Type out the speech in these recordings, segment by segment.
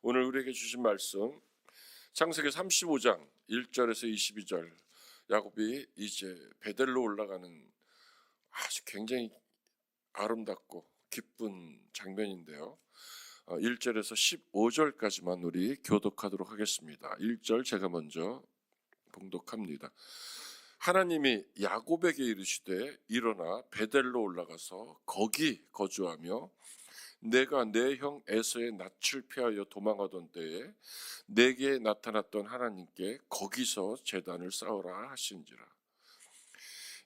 오늘 우리에게 주신 말씀 창세기 35장 1절에서 22절. 야곱이 이제 베델로 올라가는 아주 굉장히 아름답고 기쁜 장면인데요. 1절에서 15절까지만 우리 교독하도록 하겠습니다. 1절 제가 먼저 봉독합니다. 하나님이 야곱에게 이르시되 일어나 베델로 올라가서 거기 거주하며 내가 내 형 에서의 낯을 피하여 도망하던 때에 내게 나타났던 하나님께 거기서 제단을 쌓으라 하신지라.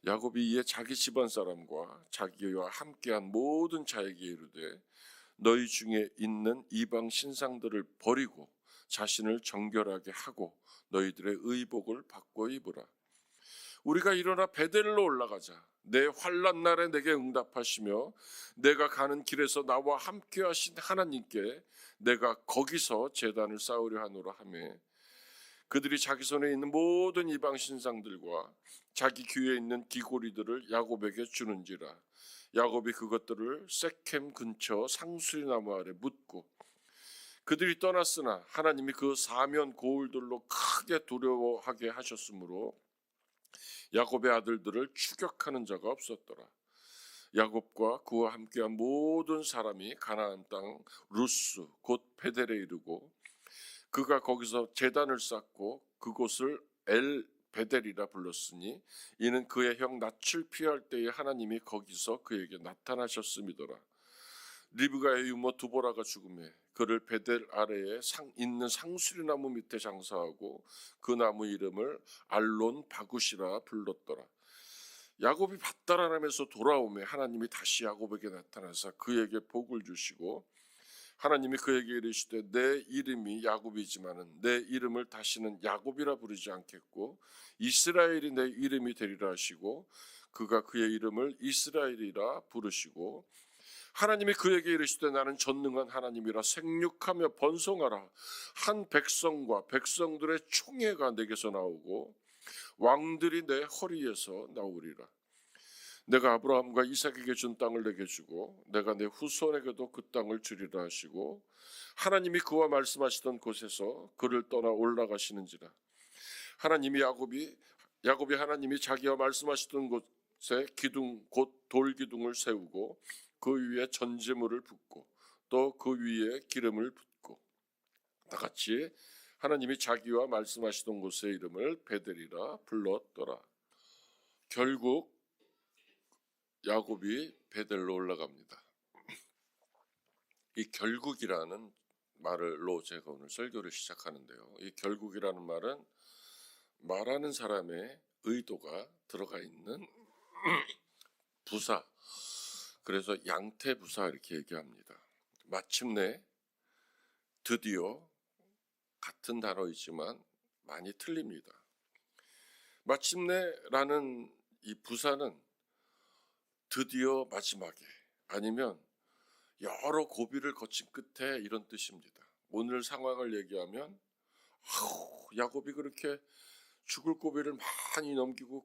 야곱이 이에 자기 집안 사람과 자기와 함께한 모든 자에게 이르되 너희 중에 있는 이방 신상들을 버리고 자신을 정결하게 하고 너희들의 의복을 바꿔 입으라. 우리가 일어나 베델로 올라가자. 내 환난 날에 내게 응답하시며 내가 가는 길에서 나와 함께 하신 하나님께 내가 거기서 제단을 쌓으려 하노라 하며 그들이 자기 손에 있는 모든 이방 신상들과 자기 귀에 있는 귀고리들을 야곱에게 주는지라. 야곱이 그것들을 세켐 근처 상수리나무 아래 묻고 그들이 떠났으나 하나님이 그 사면 고울들로 크게 두려워하게 하셨으므로 야곱의 아들들을 추격하는 자가 없었더라. 야곱과 그와 함께한 모든 사람이 가나안 땅 루스 곧 베델에 이르고 그가 거기서 제단을 쌓고 그곳을 엘 베델이라 불렀으니 이는 그의 형 낯을 피할 때에 하나님이 거기서 그에게 나타나셨음이더라. 리브가의 유모 두보라가 죽음에 그를 베델 아래에 있는 상수리나무 밑에 장사하고 그 나무 이름을 알론 바굿이라 불렀더라. 야곱이 밧다람에서 돌아오매 하나님이 다시 야곱에게 나타나서 그에게 복을 주시고 하나님이 그에게 이르시되 내 이름이 야곱이지만은 내 이름을 다시는 야곱이라 부르지 않겠고 이스라엘이 내 이름이 되리라 하시고 그가 그의 이름을 이스라엘이라 부르시고 하나님이 그에게 이르시되 나는 전능한 하나님이라 생육하며 번성하라. 한 백성과 백성들의 총회가 내게서 나오고 왕들이 내 허리에서 나오리라. 내가 아브라함과 이삭에게 준 땅을 내게 주고 내가 내 후손에게도 그 땅을 주리라 하시고 하나님이 그와 말씀하시던 곳에서 그를 떠나 올라가시는지라. 야곱이 하나님이 자기와 말씀하시던 곳에 기둥 곧 돌기둥을 세우고 그 위에 전제물을 붓고 또 그 위에 기름을 붓고 다같이 하나님이 자기와 말씀하시던 곳의 이름을 베델이라 불렀더라. 결국 야곱이 베델로 올라갑니다. 이 결국이라는 말로 제가 오늘 설교를 시작하는데요. 이 결국이라는 말은 말하는 사람의 의도가 들어가 있는 부사, 그래서 양태부사 이렇게 얘기합니다. 마침내, 드디어 같은 단어이지만 많이 틀립니다. 마침내라는 이 부사는 드디어 마지막에 아니면 여러 고비를 거친 끝에 이런 뜻입니다. 오늘 상황을 얘기하면 야곱이 그렇게 죽을 고비를 많이 넘기고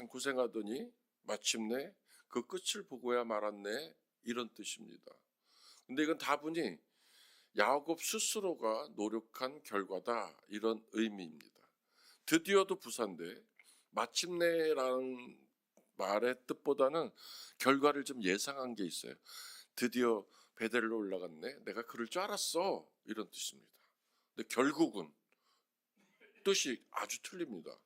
고생하더니 마침내 그 끝을 보고야 말았네 이런 뜻입니다. 근데 이건 다분히 야곱 스스로가 노력한 결과다 이런 의미입니다. 드디어도 부사인데 마침내라는 말의 뜻보다는 결과를 좀 예상한 게 있어요. 드디어 베델로 올라갔네. 내가 그럴 줄 알았어. 이런 뜻입니다. 근데 결국은 뜻이 아주 틀립니다.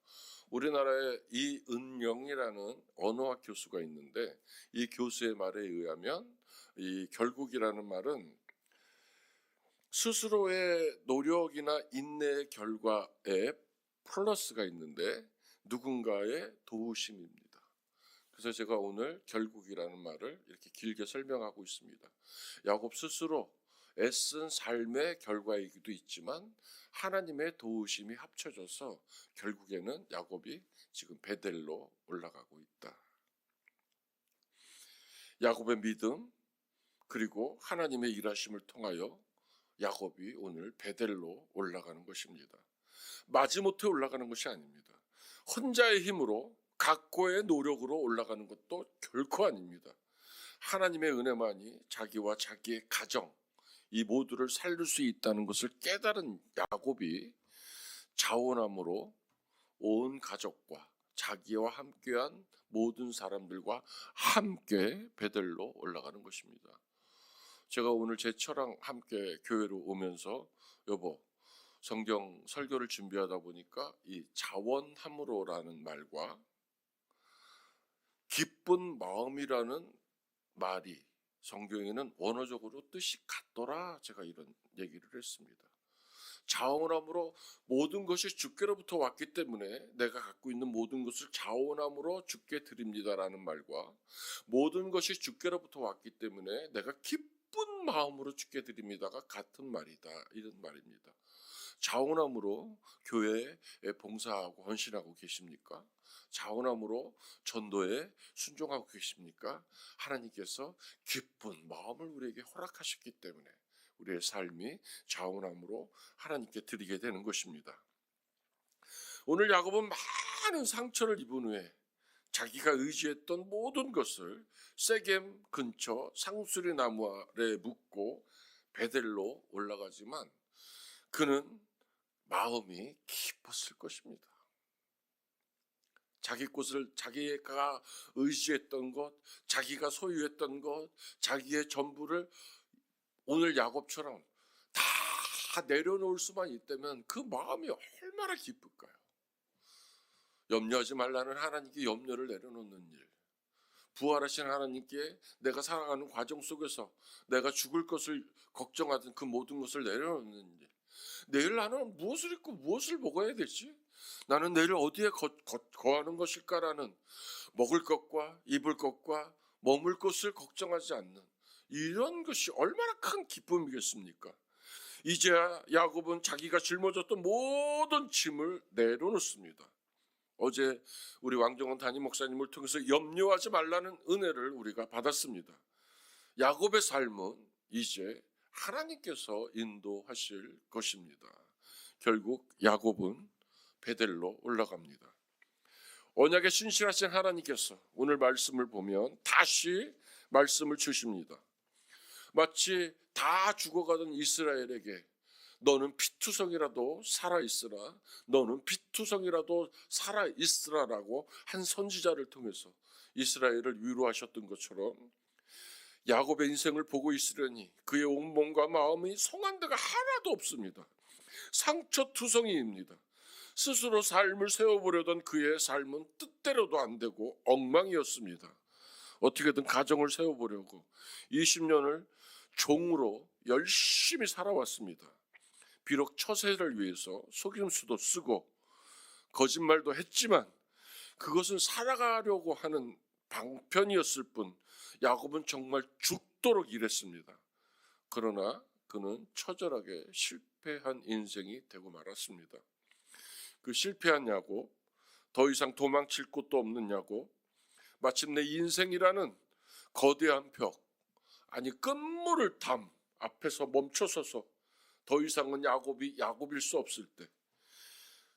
우리나라에 이은영이라는 언어학 교수가 있는데 이 교수의 말에 의하면 이 결국이라는 말은 스스로의 노력이나 인내의 결과에 플러스가 있는데 누군가의 도우심입니다. 그래서 제가 오늘 결국이라는 말을 이렇게 길게 설명하고 있습니다. 야곱 스스로 애쓴 삶의 결과이기도 있지만 하나님의 도우심이 합쳐져서 결국에는 야곱이 지금 베델로 올라가고 있다. 야곱의 믿음 그리고 하나님의 일하심을 통하여 야곱이 오늘 베델로 올라가는 것입니다. 마지못해 올라가는 것이 아닙니다. 혼자의 힘으로 각고의 노력으로 올라가는 것도 결코 아닙니다. 하나님의 은혜만이 자기와 자기의 가정, 이 모두를 살릴 수 있다는 것을 깨달은 야곱이 자원함으로 온 가족과 자기와 함께한 모든 사람들과 함께 베델로 올라가는 것입니다. 제가 오늘 제 처랑 함께 교회로 오면서 여보 성경 설교를 준비하다 보니까 이 자원함으로라는 말과 기쁜 마음이라는 말이 성경에는 원어적으로 뜻이 같더라. 제가 이런 얘기를 했습니다. 자원함으로 모든 것이 주께로부터 왔기 때문에 내가 갖고 있는 모든 것을 자원함으로 주께 드립니다라는 말과 모든 것이 주께로부터 왔기 때문에 내가 기쁜 마음으로 주께 드립니다가 같은 말이다. 이런 말입니다. 자원함으로 교회에 봉사하고 헌신하고 계십니까? 자원함으로 전도에 순종하고 계십니까? 하나님께서 기쁜 마음을 우리에게 허락하셨기 때문에 우리의 삶이 자원함으로 하나님께 드리게 되는 것입니다. 오늘 야곱은 많은 상처를 입은 후에 자기가 의지했던 모든 것을 세겜 근처 상수리 나무 아래에 묻고 베델로 올라가지만 그는 마음이 기뻤을 것입니다. 자기 것을 자기가 의지했던 것, 자기가 소유했던 것, 자기의 전부를 오늘 야곱처럼 다 내려놓을 수만 있다면 그 마음이 얼마나 기쁠까요? 염려하지 말라는 하나님께 염려를 내려놓는 일, 부활하신 하나님께 내가 살아가는 과정 속에서 내가 죽을 것을 걱정하던 그 모든 것을 내려놓는 일, 내일 나는 무엇을 입고 무엇을 먹어야 되지? 나는 내일 어디에 거하는 것일까라는 먹을 것과 입을 것과 머물 것을 걱정하지 않는 이런 것이 얼마나 큰 기쁨이겠습니까? 이제야 야곱은 자기가 짊어졌던 모든 짐을 내려놓습니다. 어제 우리 왕정원 담임 목사님을 통해서 염려하지 말라는 은혜를 우리가 받았습니다. 야곱의 삶은 이제 하나님께서 인도하실 것입니다. 결국 야곱은 베델로 올라갑니다. 언약에 신실하신 하나님께서 오늘 말씀을 보면 다시 말씀을 주십니다. 마치 다 죽어가던 이스라엘에게 너는 피투성이라도 살아있으라, 너는 피투성이라도 살아있으라라고 한 선지자를 통해서 이스라엘을 위로하셨던 것처럼 야곱의 인생을 보고 있으려니 그의 온 몸과 마음이 성한 데가 하나도 없습니다. 상처투성이입니다. 스스로 삶을 세워보려던 그의 삶은 뜻대로도 안 되고 엉망이었습니다. 어떻게든 가정을 세워보려고 20년을 종으로 열심히 살아왔습니다. 비록 처세를 위해서 속임수도 쓰고 거짓말도 했지만 그것은 살아가려고 하는 방편이었을 뿐 야곱은 정말 죽도록 일했습니다. 그러나 그는 처절하게 실패한 인생이 되고 말았습니다. 그 실패한 야곱, 더 이상 도망칠 곳도 없는 야곱, 마침내 인생이라는 거대한 벽, 아니 끝물을 담 앞에서 멈춰서서 더 이상은 야곱이 야곱일 수 없을 때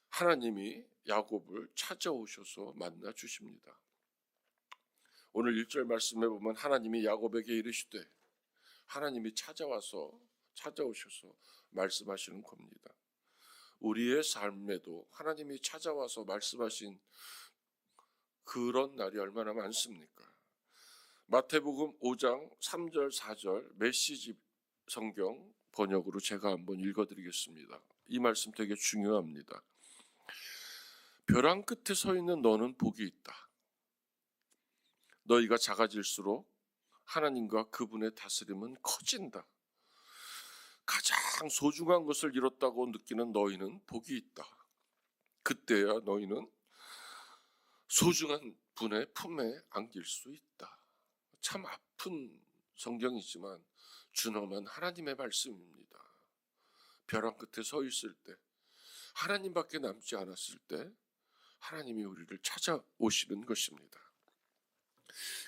하나님이 야곱을 찾아오셔서 만나 주십니다. 오늘 1절 말씀에 보면 하나님이 야곱에게 이르시되, 하나님이 찾아오셔서 말씀하시는 겁니다. 우리의 삶에도 하나님이 찾아와서 말씀하신 그런 날이 얼마나 많습니까? 마태복음 5장 3절 4절 메시지 성경 번역으로 제가 한번 읽어드리겠습니다. 이 말씀 되게 중요합니다. 벼랑 끝에 서 있는 너는 복이 있다. 너희가 작아질수록 하나님과 그분의 다스림은 커진다. 가장 소중한 것을 잃었다고 느끼는 너희는 복이 있다. 그때야 너희는 소중한 분의 품에 안길 수 있다. 참 아픈 성경이지만 준엄한 하나님의 말씀입니다. 벼랑 끝에 서 있을 때, 하나님밖에 남지 않았을 때 하나님이 우리를 찾아오시는 것입니다.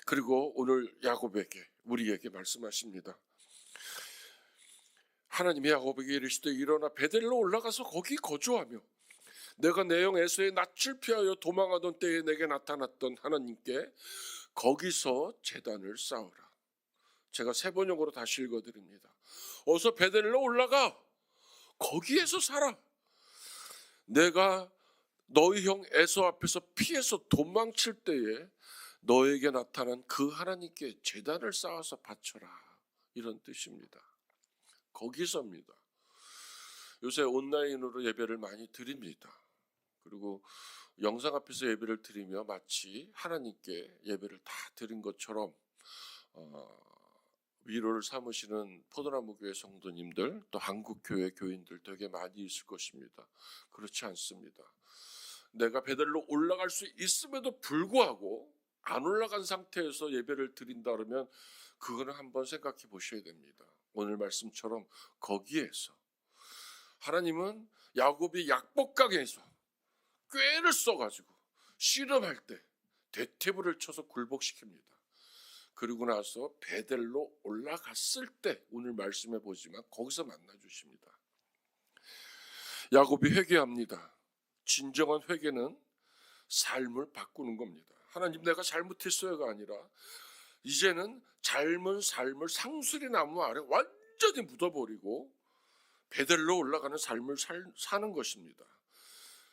그리고 오늘 야곱에게, 우리에게 말씀하십니다. 하나님이 야곱에게 이르시되 일어나 베델로 올라가서 거기 거주하며 내가 내 형 에서의 낯을 피하여 도망하던 때에 내게 나타났던 하나님께 거기서 제단을 쌓으라. 제가 세 번역으로 다시 읽어드립니다. 어서 베델로 올라가. 거기에서 살아. 내가 너희 형 에서 앞에서 피해서 도망칠 때에 너에게 나타난 그 하나님께 제단을 쌓아서 바쳐라. 이런 뜻입니다. 거기서입니다. 요새 온라인으로 예배를 많이 드립니다. 그리고 영상 앞에서 예배를 드리며 마치 하나님께 예배를 다 드린 것처럼 위로를 삼으시는 포도나무 교회 성도님들, 또 한국교회 교인들 되게 많이 있을 것입니다. 그렇지 않습니다. 내가 베델로 올라갈 수 있음에도 불구하고 안 올라간 상태에서 예배를 드린다 그러면 그거는 한번 생각해 보셔야 됩니다. 오늘 말씀처럼 거기에서 하나님은 야곱이 약복강에서 꾀를 써가지고 씨름할 때 대퇴부를 쳐서 굴복시킵니다. 그리고 나서 베델로 올라갔을 때 오늘 말씀해 보지만 거기서 만나 주십니다. 야곱이 회개합니다. 진정한 회개는 삶을 바꾸는 겁니다. 하나님, 내가 잘못했어요가 아니라 이제는 젊은 삶을 상수리나무 아래 완전히 묻어버리고 베델로 올라가는 삶을 사는 것입니다.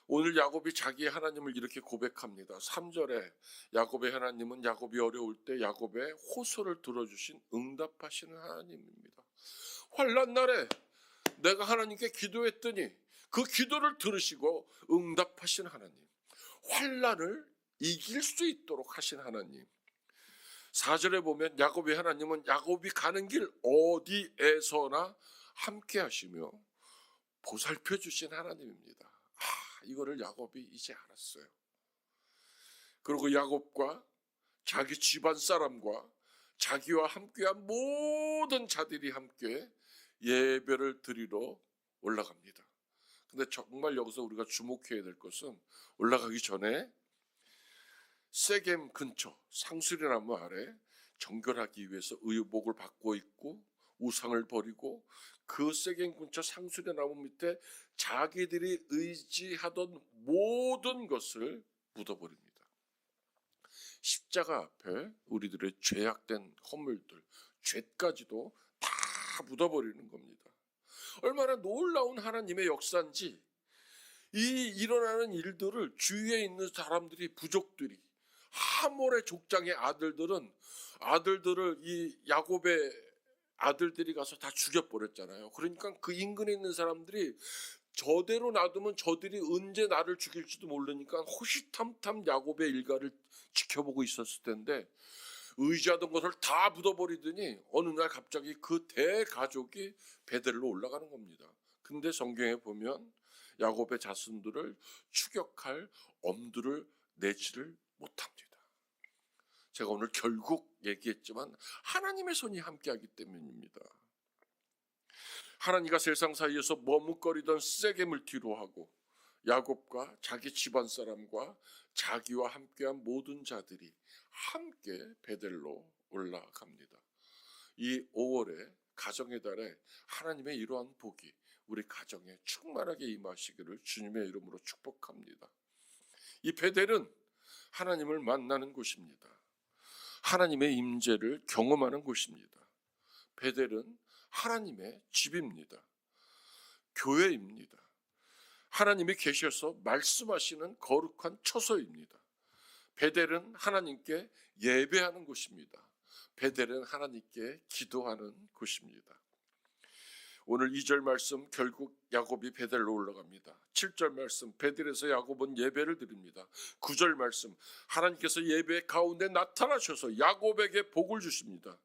오늘 야곱이 자기의 하나님을 이렇게 고백합니다. 3절에 야곱의 하나님은 야곱이 어려울 때 야곱의 호소를 들어주신 응답하시는 하나님입니다. 환난 날에 내가 하나님께 기도했더니 그 기도를 들으시고 응답하신 하나님, 환난을 이길 수 있도록 하신 하나님. 4절에 보면 야곱의 하나님은 야곱이 가는 길 어디에서나 함께 하시며 보살펴 주신 하나님입니다. 이거를 야곱이 이제 알았어요. 그리고 야곱과 자기 집안 사람과 자기와 함께한 모든 자들이 함께 예배를 드리러 올라갑니다. 근데 정말 여기서 우리가 주목해야 될 것은 올라가기 전에 세겜 근처 상수리나무 아래 정결하기 위해서 의복을 받고 있고 우상을 버리고 그 세겜 근처 상수리나무 밑에 자기들이 의지하던 모든 것을 묻어버립니다. 십자가 앞에 우리들의 죄악된 허물들, 죄까지도 다 묻어버리는 겁니다. 얼마나 놀라운 하나님의 역사인지 이 일어나는 일들을 주위에 있는 사람들이, 부족들이, 하몰의 족장의 아들들을 이 야곱의 아들들이 가서 다 죽여버렸잖아요. 그러니까 그 인근에 있는 사람들이 저대로 놔두면 저들이 언제 나를 죽일지도 모르니까 호시탐탐 야곱의 일가를 지켜보고 있었을 텐데 의지하던 것을 다 묻어버리더니 어느 날 갑자기 그 대가족이 베델로 올라가는 겁니다. 근데 성경에 보면 야곱의 자손들을 추격할 엄두를 내지를 못합니다. 제가 오늘 결국 얘기했지만 하나님의 손이 함께하기 때문입니다. 하나님과 세상 사이에서 머뭇거리던 세겜을 뒤로하고 야곱과 자기 집안 사람과 자기와 함께한 모든 자들이 함께 베델로 올라갑니다. 이 5월의 가정의 달에 하나님의 이러한 복이 우리 가정에 충만하게 임하시기를 주님의 이름으로 축복합니다. 이 베델은 하나님을 만나는 곳입니다. 하나님의 임재를 경험하는 곳입니다. 베델은 하나님의 집입니다. 교회입니다. 하나님이 계셔서 말씀하시는 거룩한 처소입니다. 베델은 하나님께 예배하는 곳입니다. 베델은 하나님께 기도하는 곳입니다. 오늘 2절 말씀, 결국 야곱이 베델로 올라갑니다. 7절 말씀, 베델에서 야곱은 예배를 드립니다. 9절 말씀, 하나님께서 예배 가운데 나타나셔서 야곱에게 복을 주십니다.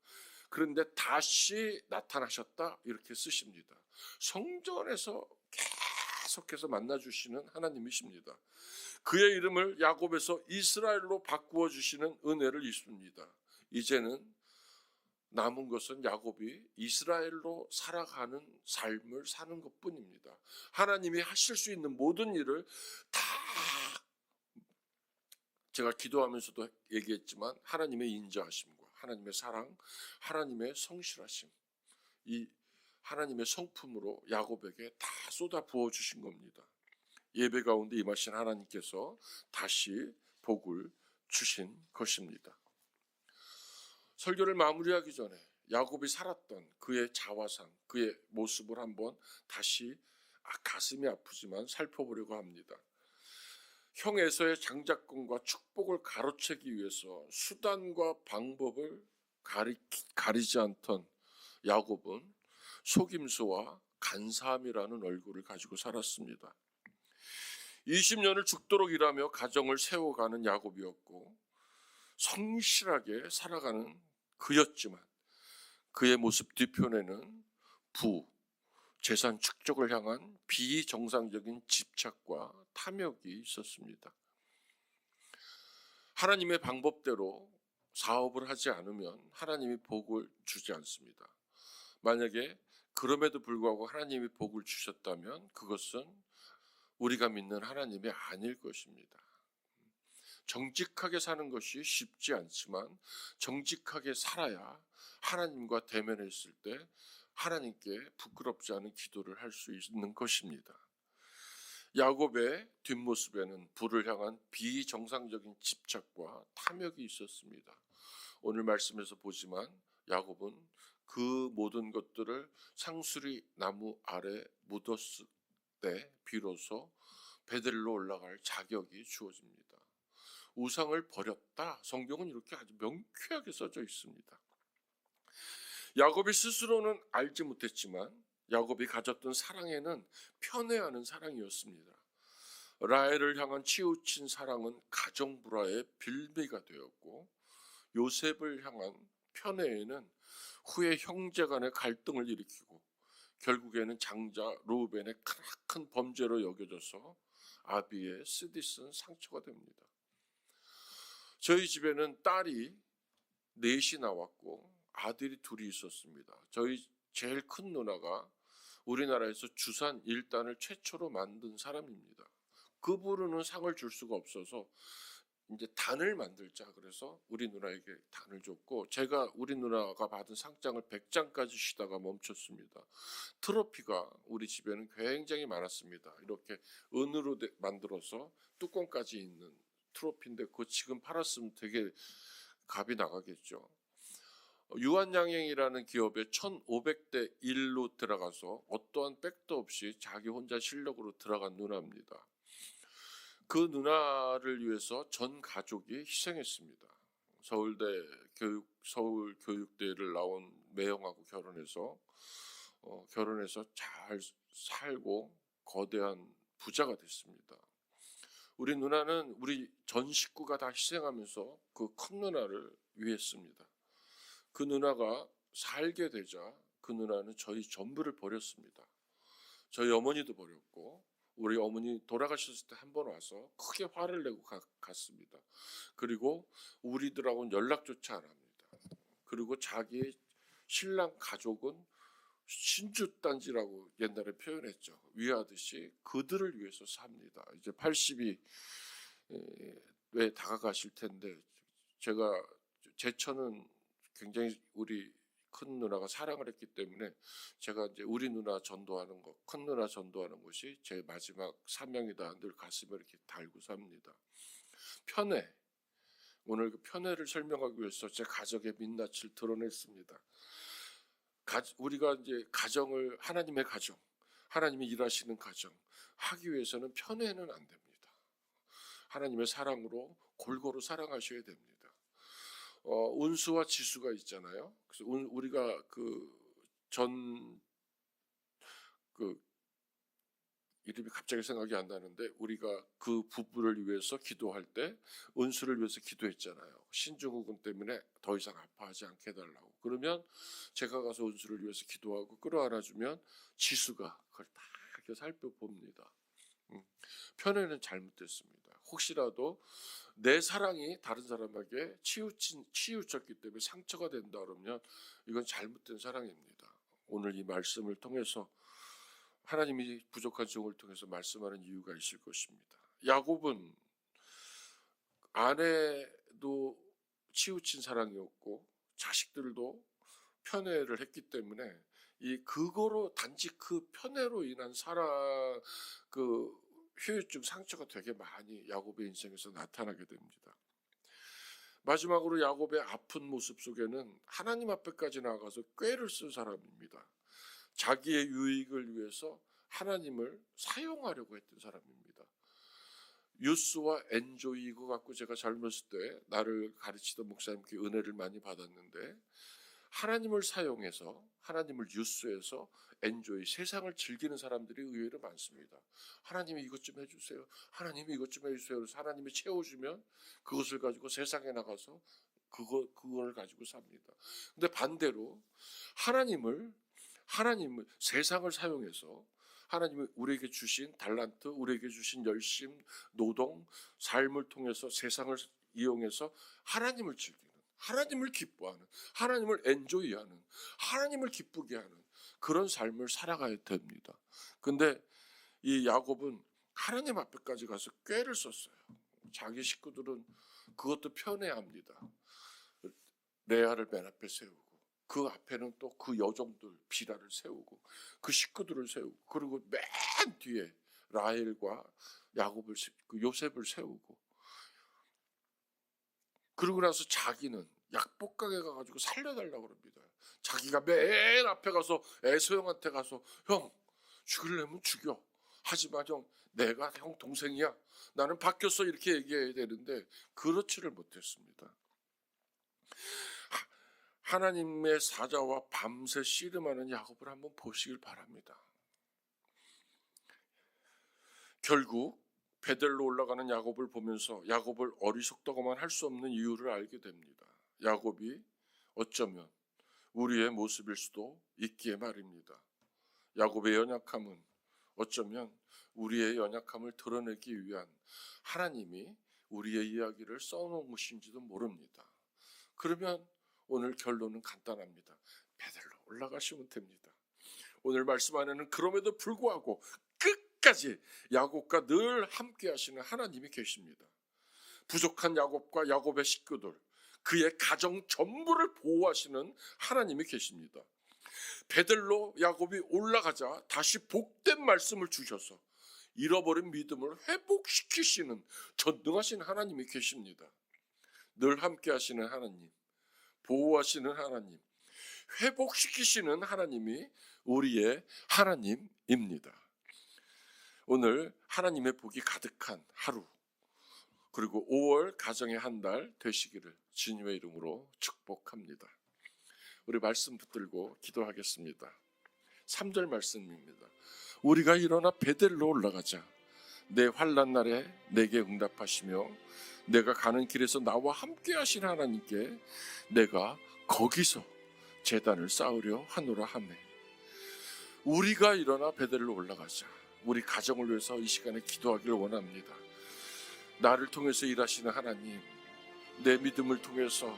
그런데 다시 나타나셨다 이렇게 쓰십니다. 성전에서 계속해서 만나주시는 하나님이십니다. 그의 이름을 야곱에서 이스라엘로 바꾸어 주시는 은혜를 입습니다. 이제는 남은 것은 야곱이 이스라엘로 살아가는 삶을 사는 것뿐입니다. 하나님이 하실 수 있는 모든 일을 다 제가 기도하면서도 얘기했지만 하나님의 인자하심과 하나님의 사랑, 하나님의 성실하심, 이 하나님의 성품으로 야곱에게 다 쏟아 부어주신 겁니다. 예배 가운데 임하신 하나님께서 다시 복을 주신 것입니다. 설교를 마무리하기 전에 야곱이 살았던 그의 자화상, 그의 모습을 한번 다시 가슴이 아프지만 살펴보려고 합니다. 형 에서의 장자권과 축복을 가로채기 위해서 수단과 방법을 가리지 않던 야곱은 속임수와 간사함이라는 얼굴을 가지고 살았습니다. 20년을 죽도록 일하며 가정을 세워가는 야곱이었고 성실하게 살아가는 그였지만 그의 모습 뒤편에는 재산 축적을 향한 비정상적인 집착과 탐욕이 있었습니다. 하나님의 방법대로 사업을 하지 않으면 하나님이 복을 주지 않습니다. 만약에 그럼에도 불구하고 하나님이 복을 주셨다면 그것은 우리가 믿는 하나님이 아닐 것입니다. 정직하게 사는 것이 쉽지 않지만 정직하게 살아야 하나님과 대면했을 때 하나님께 부끄럽지 않은 기도를 할 수 있는 것입니다. 야곱의 뒷모습에는 부를 향한 비정상적인 집착과 탐욕이 있었습니다. 오늘 말씀에서 보지만 야곱은 그 모든 것들을 상수리 나무 아래 묻었을 때 비로소 베델로 올라갈 자격이 주어집니다. 우상을 버렸다. 성경은 이렇게 아주 명쾌하게 써져 있습니다. 야곱이 스스로는 알지 못했지만 야곱이 가졌던 사랑에는 편애하는 사랑이었습니다. 라헬을 향한 치우친 사랑은 가정불화의 빌미가 되었고 요셉을 향한 편애에는 후에 형제 간의 갈등을 일으키고 결국에는 장자 르우벤의 크나큰 범죄로 여겨져서 아비의 쓰디쓴 상처가 됩니다. 저희 집에는 딸이 넷이 나왔고 아들이 둘이 있었습니다. 저희 제일 큰 누나가 우리나라에서 주산 1단을 최초로 만든 사람입니다. 그분은 상을 줄 수가 없어서 이제 단을 만들자 그래서 우리 누나에게 단을 줬고 제가 우리 누나가 받은 상장을 100장까지 쉬다가 멈췄습니다. 트로피가 우리 집에는 굉장히 많았습니다. 이렇게 은으로 만들어서 뚜껑까지 있는 트로피인데 그거 지금 팔았으면 되게 값이 나가겠죠. 유한양행이라는 기업에 1500대 1로 들어가서 어떠한 백도 없이 자기 혼자 실력으로 들어간 누나입니다. 그 누나를 위해서 전 가족이 희생했습니다. 서울 교육대를 나온 매형하고 결혼해서 잘 살고 거대한 부자가 됐습니다. 우리 누나는 우리 전 식구가 다 희생하면서 그 큰 누나를 위했습니다. 그 누나가 살게 되자 그 누나는 저희 전부를 버렸습니다. 저희 어머니도 버렸고 우리 어머니 돌아가셨을 때 한 번 와서 크게 화를 내고 갔습니다. 그리고 우리들하고는 연락조차 안 합니다. 그리고 자기 신랑 가족은 신주단지라고 옛날에 표현했죠. 위하듯이 그들을 위해서 삽니다. 이제 80이 다가가실 텐데 제가 제처는 굉장히 우리 큰 누나가 사랑을 했기 때문에 제가 이제 우리 누나 전도하는 것, 큰 누나 전도하는 것이 제 마지막 사명이다. 늘 가슴에 이렇게 달고 삽니다. 편애. 오늘 그 편애를 설명하기 위해서 제 가족의 민낯을 드러냈습니다. 우리가 이제 가정을 하나님의 가정, 하나님이 일하시는 가정 하기 위해서는 편애는 안 됩니다. 하나님의 사랑으로 골고루 사랑하셔야 됩니다. 운수와 지수가 있잖아요. 그래서 우리가 이름이 갑자기 생각이 안 나는데 우리가 그 부부를 위해서 기도할 때 운수를 위해서 기도했잖아요. 신중후군 때문에 더 이상 아파하지 않게 해달라고. 그러면 제가 가서 운수를 위해서 기도하고 끌어안아주면 지수가 그걸 다 이렇게 살펴봅니다. 편애는 잘못됐습니다. 혹시라도 내 사랑이 다른 사람에게 치우쳤기 때문에 상처가 된다 그러면 이건 잘못된 사랑입니다. 오늘 이 말씀을 통해서 하나님이 부족한 종을 통해서 말씀하는 이유가 있을 것입니다. 야곱은 아내도 치우친 사랑이었고 자식들도 편애를 했기 때문에 그거로 단지 그 편애로 인한 후유증 상처가 되게 많이 야곱의 인생에서 나타나게 됩니다. 마지막으로 야곱의 아픈 모습 속에는 하나님 앞에까지 나아가서 꾀를 쓴 사람입니다. 자기의 유익을 위해서 하나님을 사용하려고 했던 사람입니다. 유스와 엔조이 이거 갖고 제가 젊었을 때 나를 가르치던 목사님께 은혜를 많이 받았는데, 하나님을 사용해서 하나님을 유스해서 엔조이 세상을 즐기는 사람들이 의외로 많습니다. 하나님이 이것 좀 해주세요, 하나님이 이것 좀 해주세요. 그래서 하나님이 채워주면 그것을 가지고 세상에 나가서 그걸 가지고 삽니다. 근데 반대로 하나님을 세상을 사용해서 하나님이 우리에게 주신 달란트, 우리에게 주신 열심, 노동, 삶을 통해서 세상을 이용해서 하나님을 즐기는, 하나님을 기뻐하는, 하나님을 엔조이하는, 하나님을 기쁘게 하는 그런 삶을 살아가야 됩니다. 근데 이 야곱은 하나님 앞에까지 가서 꾀를 썼어요. 자기 식구들은 그것도 편애합니다. 레아를 맨 앞에 세우고 그 앞에는 또 그 여종들 비라를 세우고 그 식구들을 세우고, 그리고 맨 뒤에 라헬과 야곱을, 요셉을 세우고, 그러고 나서 자기는 약복가게 가가지고 살려달라고 합니다. 자기가 맨 앞에 가서 에서 형한테 가서 형 죽이려면 죽여, 하지만 형 내가 형 동생이야, 나는 바뀌었어, 이렇게 얘기해야 되는데 그렇지를 못했습니다. 하나님의 사자와 밤새 씨름하는 야곱을 한번 보시길 바랍니다. 결국 베델로 올라가는 야곱을 보면서 야곱을 어리석다고만 할 수 없는 이유를 알게 됩니다. 야곱이 어쩌면 우리의 모습일 수도 있기에 말입니다. 야곱의 연약함은 어쩌면 우리의 연약함을 드러내기 위한 하나님이 우리의 이야기를 써놓으신지도 모릅니다. 그러면 오늘 결론은 간단합니다. 베델로 올라가시면 됩니다. 오늘 말씀 안에는 그럼에도 불구하고 끝까지 야곱과 늘 함께 하시는 하나님이 계십니다. 부족한 야곱과 야곱의 식구들, 그의 가정 전부를 보호하시는 하나님이 계십니다. 베델로 야곱이 올라가자 다시 복된 말씀을 주셔서 잃어버린 믿음을 회복시키시는 전능하신 하나님이 계십니다. 늘 함께 하시는 하나님, 보호하시는 하나님, 회복시키시는 하나님이 우리의 하나님입니다. 오늘 하나님의 복이 가득한 하루, 그리고 5월 가정의 한 달 되시기를 주님의 이름으로 축복합니다. 우리 말씀 붙들고 기도하겠습니다. 3절 말씀입니다. 우리가 일어나 베델로 올라가자. 내 환난 날에 내게 응답하시며 내가 가는 길에서 나와 함께 하신 하나님께 내가 거기서 제단을 쌓으려 하노라 하매. 우리가 일어나 베델로 올라가자. 우리 가정을 위해서 이 시간에 기도하기를 원합니다. 나를 통해서 일하시는 하나님, 내 믿음을 통해서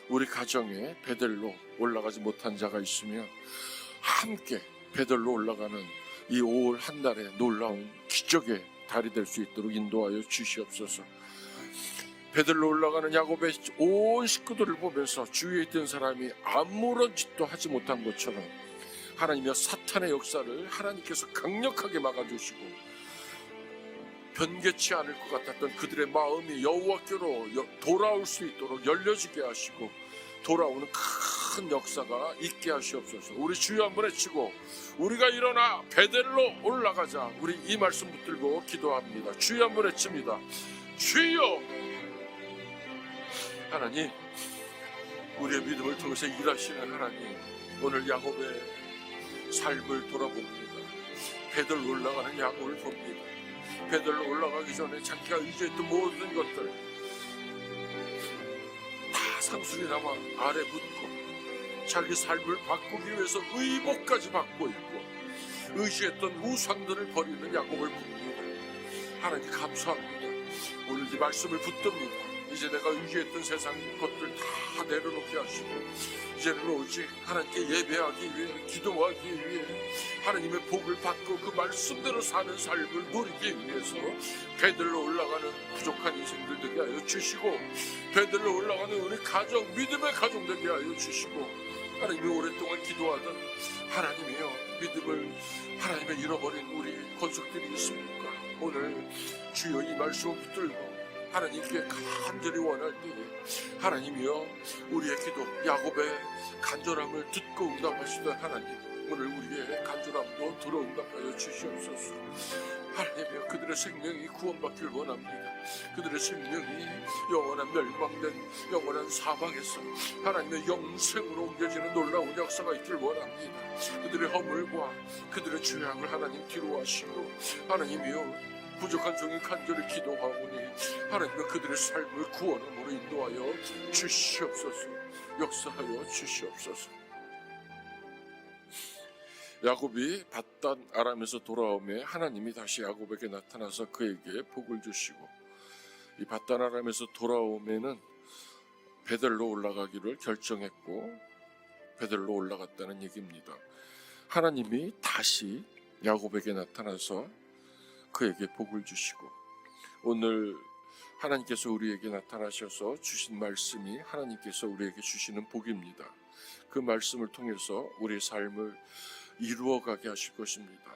우리 가정에 베델로 올라가지 못한 자가 있으면 함께 베델로 올라가는 이 5월 한 달에 놀라운 기적의 달이 될 수 있도록 인도하여 주시옵소서. 베델로 올라가는 야곱의 온 식구들을 보면서 주위에 있던 사람이 아무런 짓도 하지 못한 것처럼 하나님이여 사탄의 역사를 하나님께서 강력하게 막아주시고, 변개치 않을 것 같았던 그들의 마음이 여호와께로 돌아올 수 있도록 열려지게 하시고 돌아오는 큰 역사가 있게 하시옵소서. 우리 주여 한번 외치고 우리가 일어나 베델로 올라가자. 우리 이 말씀 붙들고 기도합니다. 주여 한번 외칩니다. 주여. 하나님, 우리의 믿음을 통해서 일하시는 하나님, 오늘 야곱의 삶을 돌아봅니다. 베델로 올라가는 야곱을 봅니다. 베델로 올라가기 전에 자기가 의지했던 모든 것들 다 상술이 남아 아래 붙고 자기 삶을 바꾸기 위해서 의복까지 받고 있고 의지했던 우상들을 버리는 야곱을 봅니다. 하나님 감사합니다. 오늘 이 말씀을 붙듭니다. 이제 내가 의지했던 세상 것들 다 내려놓게 하시고 이제는 오직 하나님께 예배하기 위해, 기도하기 위해 하나님의 복을 받고 그 말씀대로 사는 삶을 누리기 위해서 베델로 올라가는 부족한 인생들 되게 하여 주시고, 베델로 올라가는 우리 가정, 믿음의 가정 되게 하여 주시고, 하나님이 오랫동안 기도하던 하나님이여 믿음을 하나님의 잃어버린 우리 권속들이 있습니까? 오늘 주여 이 말씀을 붙들고 하나님께 간절히 원할 때에 하나님이여 우리의 기도 야곱의 간절함을 듣고 응답하시던 하나님, 오늘 우리의 간절함도 들어 응답하여 주시옵소서. 하나님이여 그들의 생명이 구원받길 원합니다. 그들의 생명이 영원한 멸망된 영원한 사망에서 하나님의 영생으로 옮겨지는 놀라운 역사가 있길 원합니다. 그들의 허물과 그들의 죄악을 하나님 뒤로 하시고 하나님이여 부족한 종이 간절히 기도하오니 하나님은 그들의 삶을 구원함으로 인도하여 주시옵소서. 역사하여 주시옵소서. 야곱이 밧단 아람에서 돌아오매 하나님이 다시 야곱에게 나타나서 그에게 복을 주시고, 이 밧단 아람에서 돌아오매는 베델로 올라가기를 결정했고 베델로 올라갔다는 얘기입니다. 하나님이 다시 야곱에게 나타나서 그에게 복을 주시고, 오늘 하나님께서 우리에게 나타나셔서 주신 말씀이 하나님께서 우리에게 주시는 복입니다. 그 말씀을 통해서 우리의 삶을 이루어가게 하실 것입니다.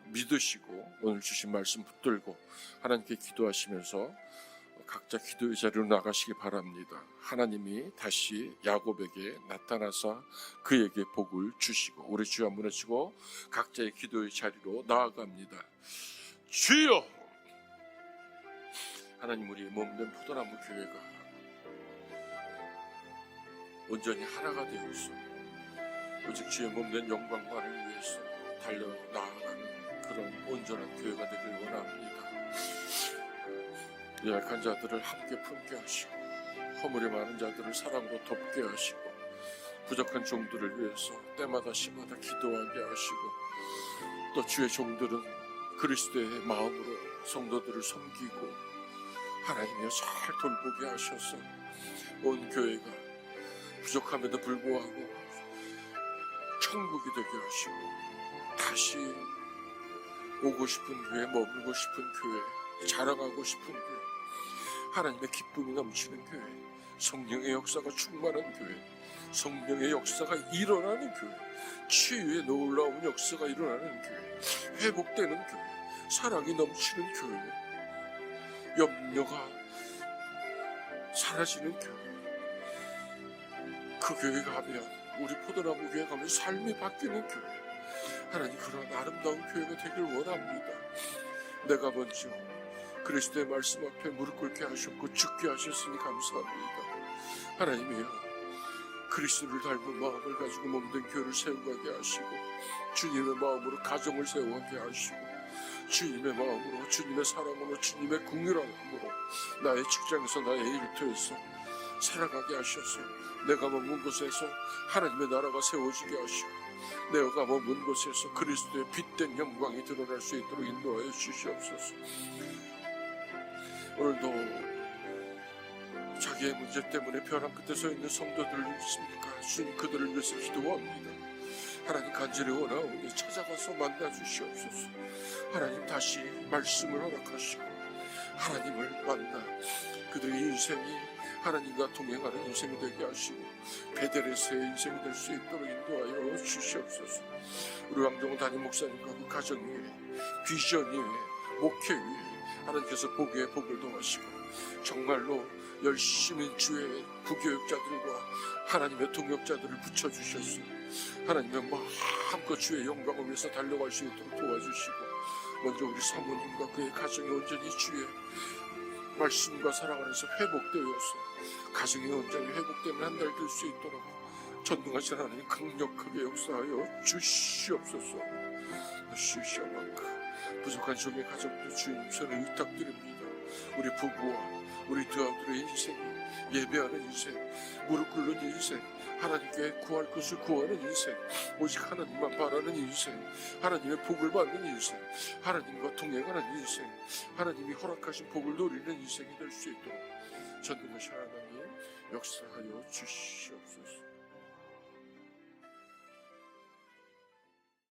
믿으시고 오늘 주신 말씀 붙들고 하나님께 기도하시면서 각자 기도의 자리로 나가시기 바랍니다. 하나님이 다시 야곱에게 나타나서 그에게 복을 주시고, 우리 주여 한번 외치고 각자의 기도의 자리로 나아갑니다. 주여! 하나님, 우리 몸된 포도나무 교회가 온전히 하나가 되어서 오직 주의 몸된 영광만을 위해서 달려 나아가는 그런 온전한 교회가 되길 원합니다. 연약한 자들을 함께 품게 하시고 허물이 많은 자들을 사랑으로 덮게 하시고 부족한 종들을 위해서 때마다 시마다 기도하게 하시고, 또 주의 종들은 그리스도의 마음으로 성도들을 섬기고 하나님이여 잘 돌보게 하셔서 온 교회가 부족함에도 불구하고 천국이 되게 하시고 다시 오고 싶은 교회, 머물고 싶은 교회, 자랑하고 싶은 교회, 하나님의 기쁨이 넘치는 교회, 성령의 역사가 충만한 교회, 성령의 역사가 일어나는 교회, 치유의 놀라운 역사가 일어나는 교회, 회복되는 교회, 사랑이 넘치는 교회, 염려가 사라지는 교회, 그 교회 가면, 우리 포도나무 교회 가면 삶이 바뀌는 교회, 하나님 그런 아름다운 교회가 되길 원합니다. 내가 먼저 그리스도의 말씀 앞에 무릎 꿇게 하셨고 죽게 하셨으니 감사합니다. 하나님이여, 그리스도를 닮은 마음을 가지고 몸된 교회를 세워가게 하시고 주님의 마음으로 가정을 세워가게 하시고 주님의 마음으로, 주님의 사랑으로, 주님의 긍휼함으로 나의 직장에서, 나의 일터에서 살아가게 하셔서 내가 머문 곳에서 하나님의 나라가 세워지게 하시고 내가 머문 곳에서 그리스도의 빛된 영광이 드러날 수 있도록 인도하여 주시옵소서. 오늘도 자기의 문제 때문에 벼랑 끝에 서 있는 성도들을 있습니까? 주님 그들을 위해서 기도합니다. 하나님 간절히 원하오니 찾아가서 만나 주시옵소서. 하나님 다시 말씀을 허락하시고 하나님을 만나 그들의 인생이 하나님과 동행하는 인생이 되게 하시고 베델에서의 인생이 될 수 있도록 인도하여 주시옵소서. 우리 왕정은 담임 목사님과 그 가정 위에, 비전 위에, 목회 위에 하나님께서 복의 복을 더하시고 정말로 열심히 주의 부교육자들과 하나님의 동역자들을 붙여주셔서 하나님의 마음껏 주의 영광을 위해서 달려갈 수 있도록 도와주시고, 먼저 우리 사모님과 그의 가정이 온전히 주의 말씀과 사랑 안에서 회복되어서 가정이 온전히 회복되는 한 달 될 수 있도록 전능하신 하나님 강력하게 역사하여 주시옵소서. 주시옵소서. 부족한 종의 가정도 주님 손에 의탁드립니다. 우리 부부와 우리 두 아들의 인생이 예배하는 인생, 무릎 꿇는 인생, 하나님께 구할 것을 구하는 인생, 오직 하나님만 바라는 인생, 하나님의 복을 받는 인생, 하나님과 동행하는 인생, 하나님이 허락하신 복을 누리는 인생이 될 수 있도록 전능하신 하나님 역사하여 주시옵소서.